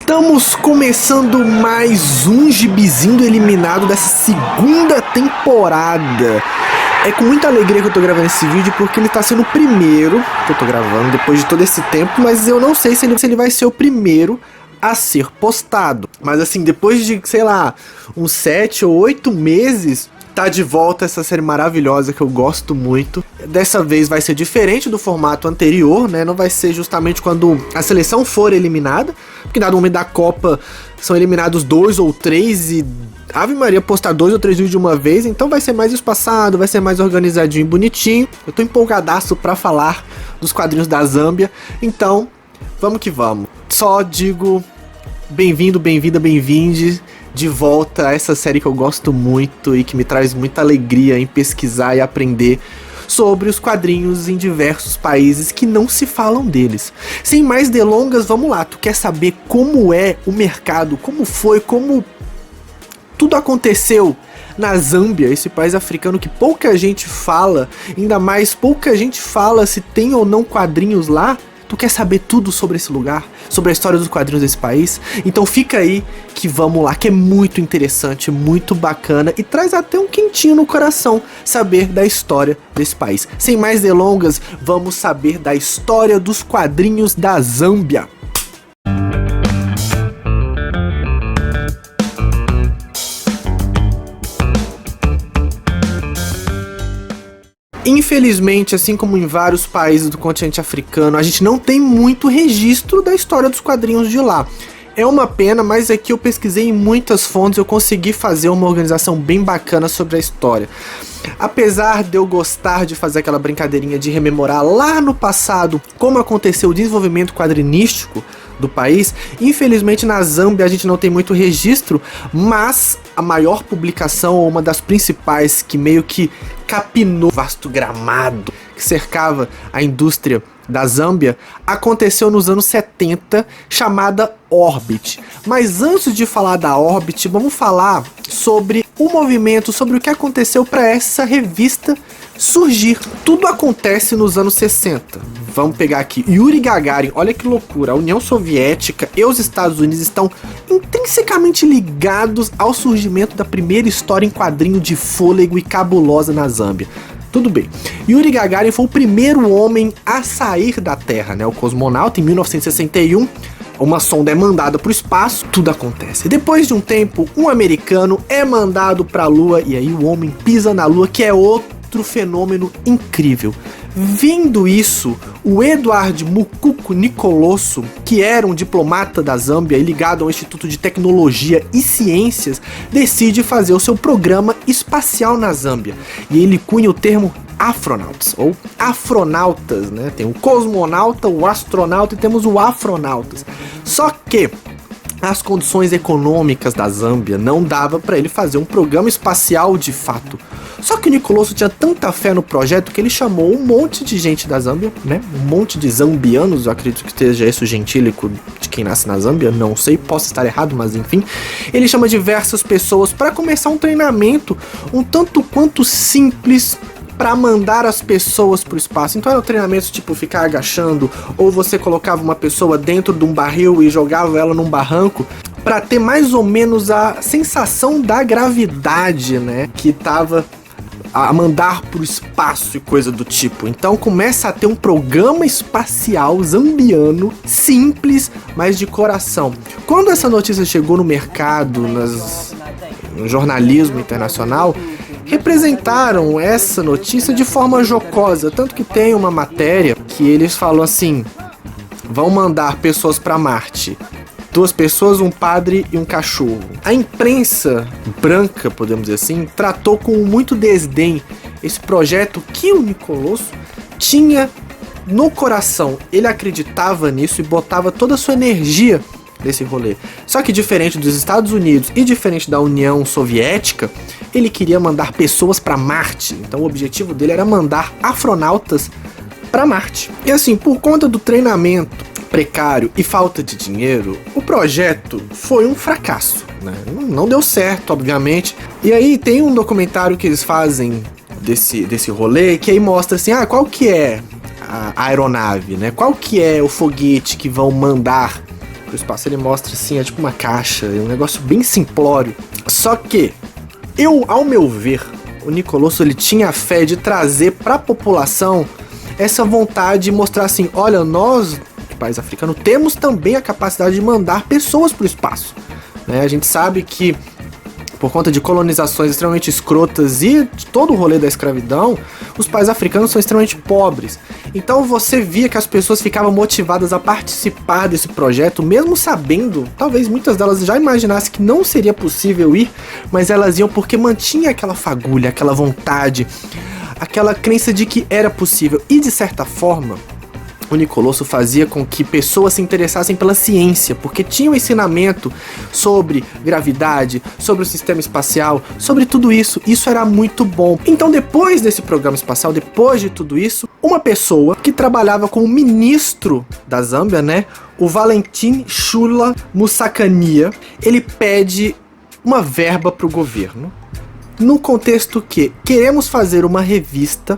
Estamos começando mais um gibizinho eliminado dessa segunda temporada. É com muita alegria que eu tô gravando esse vídeo, porque ele tá sendo o primeiro que eu tô gravando depois de todo esse tempo, mas eu não sei se ele vai ser o primeiro a ser postado. Mas assim, depois de, sei lá, uns 7 ou 8 meses, tá de volta essa série maravilhosa que eu gosto muito. Dessa vez vai ser diferente do formato anterior, né? Não vai ser justamente quando a seleção for eliminada, porque dado momento da Copa são eliminados 2 ou 3 e Ave Maria postar 2 ou 3 vídeos de uma vez, então vai ser mais espaçado, vai ser mais organizadinho e bonitinho. Eu tô empolgadaço pra falar dos quadrinhos da Zâmbia, então vamos que vamos. Só digo bem-vindo, bem-vinda, bem-vinde de volta a essa série que eu gosto muito e que me traz muita alegria em pesquisar e aprender sobre os quadrinhos em diversos países que não se falam deles. Sem mais delongas, vamos lá. Tu quer saber como é o mercado, como foi, como tudo aconteceu na Zâmbia, esse país africano que pouca gente fala, ainda mais pouca gente fala se tem ou não quadrinhos lá? Tu quer saber tudo sobre esse lugar? Sobre a história dos quadrinhos desse país? Então fica aí que vamos lá, que é muito interessante, muito bacana e traz até um quentinho no coração saber da história desse país. Sem mais delongas, vamos saber da história dos quadrinhos da Zâmbia. Infelizmente, assim como em vários países do continente africano, a gente não tem muito registro da história dos quadrinhos de lá. É uma pena, mas aqui eu pesquisei em muitas fontes e eu consegui fazer uma organização bem bacana sobre a história. Apesar de eu gostar de fazer aquela brincadeirinha de rememorar lá no passado como aconteceu o desenvolvimento quadrinístico do país, infelizmente na Zâmbia a gente não tem muito registro, mas a maior publicação, ou uma das principais, que meio que capinou o vasto gramado que cercava a indústria da Zâmbia, aconteceu nos anos 70, chamada Orbit. Mas antes de falar da Orbit, vamos falar sobre o movimento, sobre o que aconteceu para essa revista surgir. Tudo acontece nos anos 60. Vamos pegar aqui Yuri Gagarin, olha que loucura, a União Soviética e os Estados Unidos estão intrinsecamente ligados ao surgimento da primeira história em quadrinho de fôlego e cabulosa na Zâmbia. Tudo bem, Yuri Gagarin foi o primeiro homem a sair da Terra, né? O cosmonauta, em 1961, uma sonda é mandada para o espaço, tudo acontece. Depois de um tempo, um americano é mandado para a Lua e aí o homem pisa na Lua, que é outro fenômeno incrível. Vendo isso, o Edward Mukuku Nicolosso, que era um diplomata da Zâmbia e ligado ao Instituto de Tecnologia e Ciências, decide fazer o seu programa espacial na Zâmbia. E ele cunha o termo Afronauts, ou afronautas, né? Tem o cosmonauta, o astronauta e temos o afronautas. Só que as condições econômicas da Zâmbia não dava para ele fazer um programa espacial de fato. Só que o Nicolosso tinha tanta fé no projeto que ele chamou um monte de gente da Zâmbia, né? Um monte de zambianos, eu acredito que esteja esse o gentílico de quem nasce na Zâmbia, não sei, posso estar errado, mas enfim. Ele chama diversas pessoas para começar um treinamento um tanto quanto simples para mandar as pessoas pro espaço. Então era um treinamento tipo ficar agachando, ou você colocava uma pessoa dentro de um barril e jogava ela num barranco, para ter mais ou menos a sensação da gravidade, né, que tava a mandar pro espaço e coisa do tipo. Então começa a ter um programa espacial zambiano simples, mas de coração. Quando essa notícia chegou no mercado, no jornalismo internacional, representaram essa notícia de forma jocosa, tanto que tem uma matéria que eles falam assim: vão mandar pessoas para Marte, 2 pessoas, um padre e um cachorro. A imprensa branca, podemos dizer assim, tratou com muito desdém esse projeto que o Nicolosso tinha no coração. Ele acreditava nisso e botava toda a sua energia desse rolê. Só que diferente dos Estados Unidos e diferente da União Soviética, ele queria mandar pessoas para Marte. Então o objetivo dele era mandar astronautas para Marte. E assim, por conta do treinamento precário e falta de dinheiro, o projeto foi um fracasso, né? Não deu certo, obviamente. E aí tem um documentário que eles fazem desse rolê, que aí mostra assim, qual que é a aeronave, né? Qual que é o foguete que vão mandar pro espaço. Ele mostra assim, é tipo uma caixa, é um negócio bem simplório. Só que, ao meu ver, o Nicolosso ele tinha a fé de trazer pra população essa vontade de mostrar assim, olha, nós, de país africano, temos também a capacidade de mandar pessoas pro espaço. Né? A gente sabe que por conta de colonizações extremamente escrotas e de todo o rolê da escravidão, os países africanos são extremamente pobres. Então você via que as pessoas ficavam motivadas a participar desse projeto, mesmo sabendo, talvez muitas delas já imaginassem que não seria possível ir, mas elas iam porque mantinha aquela fagulha, aquela vontade, aquela crença de que era possível. E de certa forma, o Nicolosso fazia com que pessoas se interessassem pela ciência, porque tinha um ensinamento sobre gravidade, sobre o sistema espacial, sobre tudo isso. Isso era muito bom. Então, depois desse programa espacial, depois de tudo isso, uma pessoa que trabalhava como ministro da Zâmbia, né, o Valentin Chula Musakania, ele pede uma verba para o governo, no contexto que queremos fazer uma revista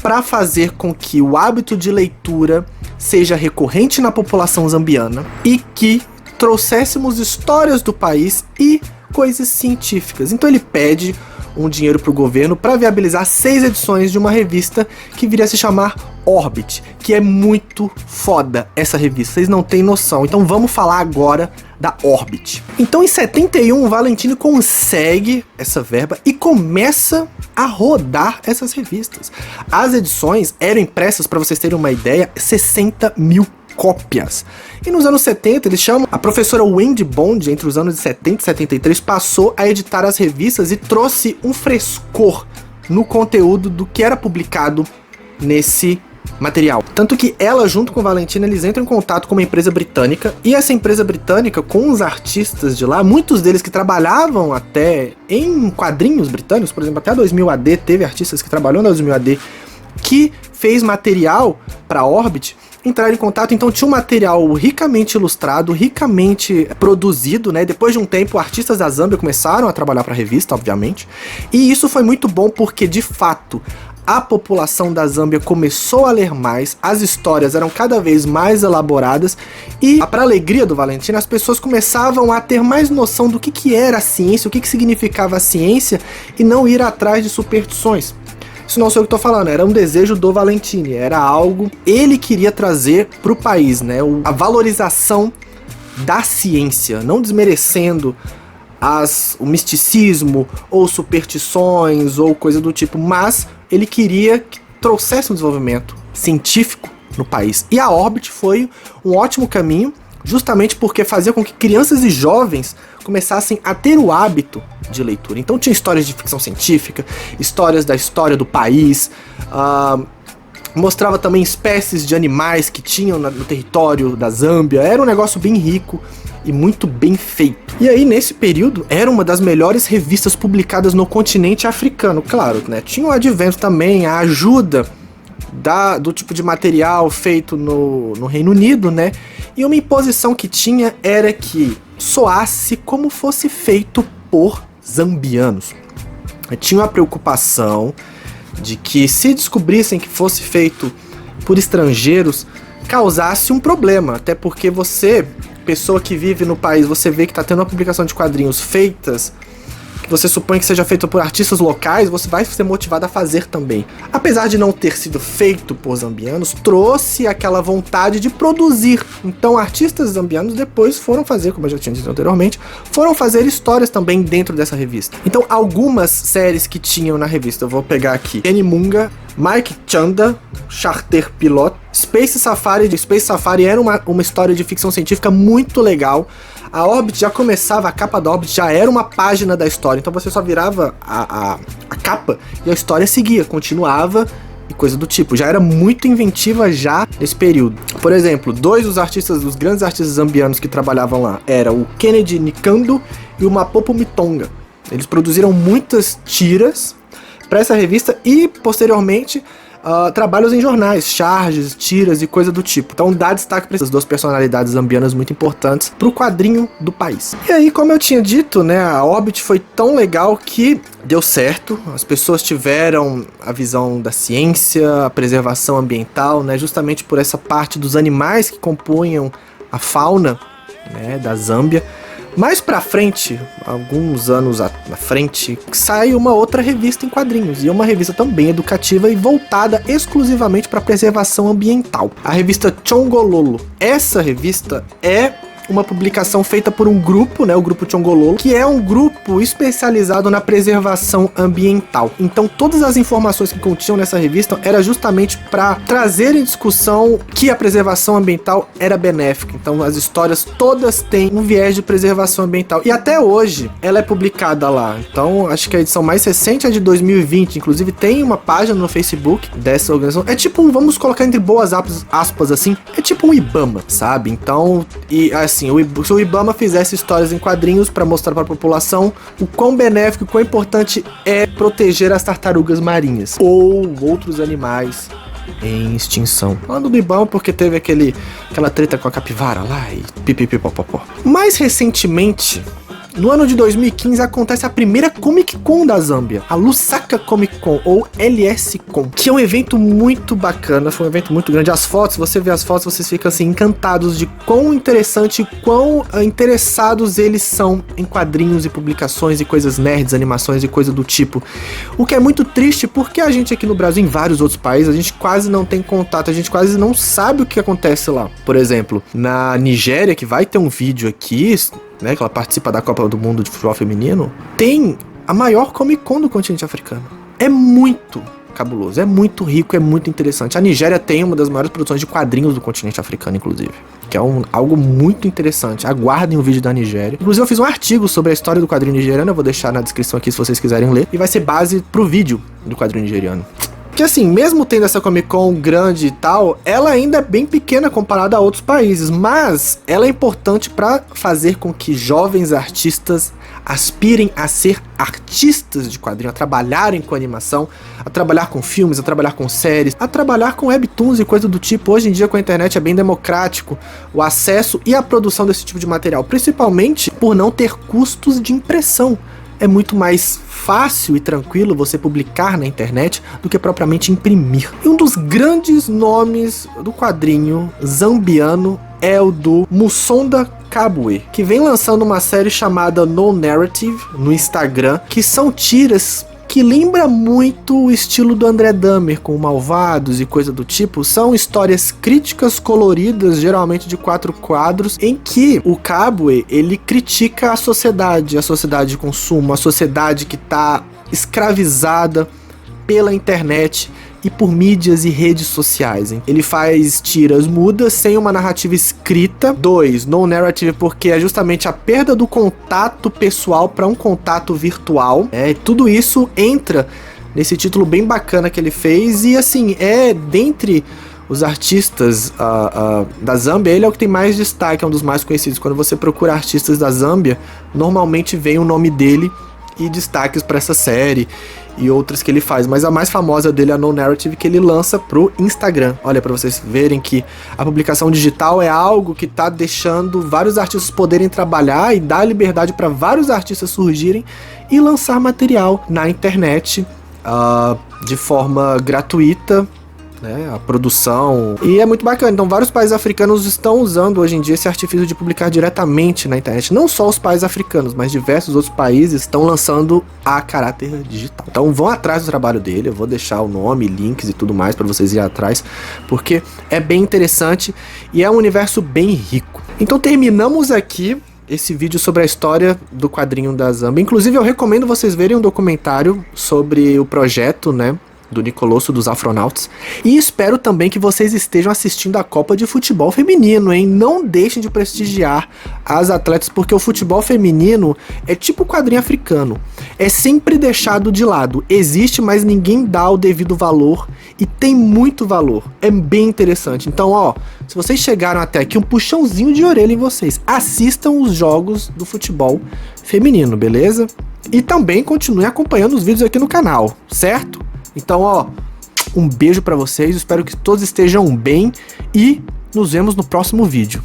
para fazer com que o hábito de leitura seja recorrente na população zambiana e que trouxéssemos histórias do país e coisas científicas. Então ele pede um dinheiro para o governo para viabilizar 6 edições de uma revista que viria a se chamar Orbit, que é muito foda essa revista, vocês não têm noção. Então vamos falar agora da Orbit. Então em 71 o Valentino consegue essa verba e começa a rodar essas revistas. As edições eram impressas, para vocês terem uma ideia, 60 mil cópias. E nos anos 70, eles chamam a professora Wendy Bond, entre os anos de 70 e 73, passou a editar as revistas e trouxe um frescor no conteúdo do que era publicado nesse material. Tanto que ela, junto com o Valentina, eles entram em contato com uma empresa britânica, e essa empresa britânica, com os artistas de lá, muitos deles que trabalhavam até em quadrinhos britânicos, por exemplo, até a 2000 AD, teve artistas que trabalham na 2000 AD, que fez material para Orbit, entraram em contato. Então tinha um material ricamente ilustrado, ricamente produzido, né? Depois de um tempo, artistas da Zâmbia começaram a trabalhar para a revista, obviamente, e isso foi muito bom porque, de fato, a população da Zâmbia começou a ler mais, as histórias eram cada vez mais elaboradas e, para alegria do Valentino, as pessoas começavam a ter mais noção do que era a ciência, o que significava a ciência, e não ir atrás de superstições. Isso não sei o que eu tô falando, era um desejo do Valentini, era algo ele queria trazer pro país, né? A valorização da ciência, não desmerecendo o misticismo ou superstições ou coisa do tipo, mas ele queria que trouxesse um desenvolvimento científico no país. E a Orbit foi um ótimo caminho, justamente porque fazia com que crianças e jovens começassem a ter o hábito de leitura. Então tinha histórias de ficção científica, histórias da história do país, mostrava também espécies de animais que tinham no território da Zâmbia. Era um negócio bem rico e muito bem feito. E aí, nesse período, era uma das melhores revistas publicadas no continente africano. Claro, né? Tinha o advento também, a ajuda do tipo de material feito no Reino Unido, né? E uma imposição que tinha era que soasse como fosse feito por zambianos. Tinha uma preocupação de que, se descobrissem que fosse feito por estrangeiros, causasse um problema. Até porque você, pessoa que vive no país, você vê que está tendo uma publicação de quadrinhos feitas, que você supõe que seja feita por artistas locais, você vai ser motivado a fazer também. Apesar de não ter sido feito por zambianos, trouxe aquela vontade de produzir. Então artistas zambianos depois foram fazer, como eu já tinha dito anteriormente, foram fazer histórias também dentro dessa revista. Então algumas séries que tinham na revista, eu vou pegar aqui: Enimunga, Mike Chanda, Charter Pilot, Space Safari. Space Safari era uma história de ficção científica muito legal. A Orbit já começava, a capa da Orbit já era uma página da história, então você só virava a capa e a história seguia, continuava e coisa do tipo. Já era muito inventiva já nesse período. Por exemplo, dos grandes artistas zambianos que trabalhavam lá era o Kennedy Nikando e o Mapopo Mitonga. Eles produziram muitas tiras para essa revista e, posteriormente, trabalhos em jornais, charges, tiras e coisa do tipo. Então dá destaque para essas duas personalidades zambianas muito importantes para o quadrinho do país. E aí, como eu tinha dito, né, a Orbit foi tão legal que deu certo. As pessoas tiveram a visão da ciência, a preservação ambiental, né, justamente por essa parte dos animais que compunham a fauna né, da Zâmbia. Mais pra frente, alguns anos na frente, sai uma outra revista em quadrinhos, e é uma revista também educativa e voltada exclusivamente para preservação ambiental, a revista Chongololo. Essa revista é uma publicação feita por um grupo, né, o grupo Chongololo, que é um grupo especializado na preservação ambiental. Então todas as informações que continham nessa revista era justamente para trazer em discussão que a preservação ambiental era benéfica. Então as histórias todas têm um viés de preservação ambiental, e até hoje ela é publicada lá. Então acho que a edição mais recente é de 2020, inclusive tem uma página no Facebook dessa organização. É tipo, vamos colocar entre boas aspas assim, é tipo um IBAMA, sabe? Então, e assim, se o IBAMA fizesse histórias em quadrinhos para mostrar para a população o quão benéfico e quão importante é proteger as tartarugas marinhas ou outros animais em extinção. Falando do IBAMA porque teve aquela treta com a capivara lá e pipipipopopó. Mais recentemente, no ano de 2015, acontece a primeira Comic Con da Zâmbia, a Lusaka Comic Con, ou LS-Con, que é um evento muito bacana, foi um evento muito grande. As fotos, você vê as fotos, vocês ficam assim encantados de quão interessante, quão interessados eles são em quadrinhos e publicações e coisas nerds, animações e coisa do tipo. O que é muito triste porque a gente aqui no Brasil, em vários outros países, a gente quase não tem contato, a gente quase não sabe o que acontece lá. Por exemplo, na Nigéria, que vai ter um vídeo aqui, né, que ela participa da Copa do Mundo de futebol feminino, tem a maior Comic Con do continente africano. É muito cabuloso, é muito rico, é muito interessante. A Nigéria tem uma das maiores produções de quadrinhos do continente africano, inclusive, que é algo muito interessante. Aguardem o vídeo da Nigéria. Inclusive eu fiz um artigo sobre a história do quadrinho nigeriano, eu vou deixar na descrição aqui se vocês quiserem ler, e vai ser base pro vídeo do quadrinho nigeriano. Que assim, mesmo tendo essa Comic Con grande e tal, ela ainda é bem pequena comparada a outros países, mas ela é importante para fazer com que jovens artistas aspirem a ser artistas de quadrinho, a trabalharem com animação, a trabalhar com filmes, a trabalhar com séries, a trabalhar com webtoons e coisa do tipo. Hoje em dia com a internet é bem democrático o acesso e a produção desse tipo de material, principalmente por não ter custos de impressão. É muito mais fácil e tranquilo você publicar na internet do que propriamente imprimir. E um dos grandes nomes do quadrinho zambiano é o do Musonda Kabwe, que vem lançando uma série chamada No Narrative no Instagram, que são tiras que lembra muito o estilo do André Dahmer, com Malvados e coisa do tipo. São histórias críticas coloridas, geralmente de 4 quadros, em que o Kabwe, ele critica a sociedade de consumo, a sociedade que está escravizada pela internet e por mídias e redes sociais, hein? Ele faz tiras mudas, sem uma narrativa escrita. 2, no narrative, porque é justamente a perda do contato pessoal para um contato virtual. Tudo isso entra nesse título bem bacana que ele fez, e assim, dentre os artistas da Zâmbia, ele é o que tem mais destaque, é um dos mais conhecidos. Quando você procura artistas da Zâmbia, normalmente vem o nome dele e destaques para essa série e outras que ele faz, mas a mais famosa dele é a No Narrative, que ele lança pro Instagram. Olha, para vocês verem que a publicação digital é algo que tá deixando vários artistas poderem trabalhar e dar liberdade para vários artistas surgirem e lançar material na internet de forma gratuita, né, a produção, e é muito bacana. Então vários países africanos estão usando hoje em dia esse artifício de publicar diretamente na internet. Não só os países africanos, mas diversos outros países estão lançando a caráter digital. Então vão atrás do trabalho dele, eu vou deixar o nome, links e tudo mais para vocês irem atrás, porque é bem interessante e é um universo bem rico. Então terminamos aqui esse vídeo sobre a história do quadrinho da Zâmbia. Inclusive eu recomendo vocês verem um documentário sobre o projeto, né, do Nicolosso dos Afronautas. E espero também que vocês estejam assistindo a Copa de Futebol Feminino, hein? Não deixem de prestigiar as atletas, porque o futebol feminino é tipo quadrinho africano. É sempre deixado de lado. Existe, mas ninguém dá o devido valor, e tem muito valor. É bem interessante. Então, se vocês chegaram até aqui, um puxãozinho de orelha em vocês. Assistam os jogos do futebol feminino, beleza? E também continuem acompanhando os vídeos aqui no canal, certo? Então, um beijo pra vocês, espero que todos estejam bem e nos vemos no próximo vídeo.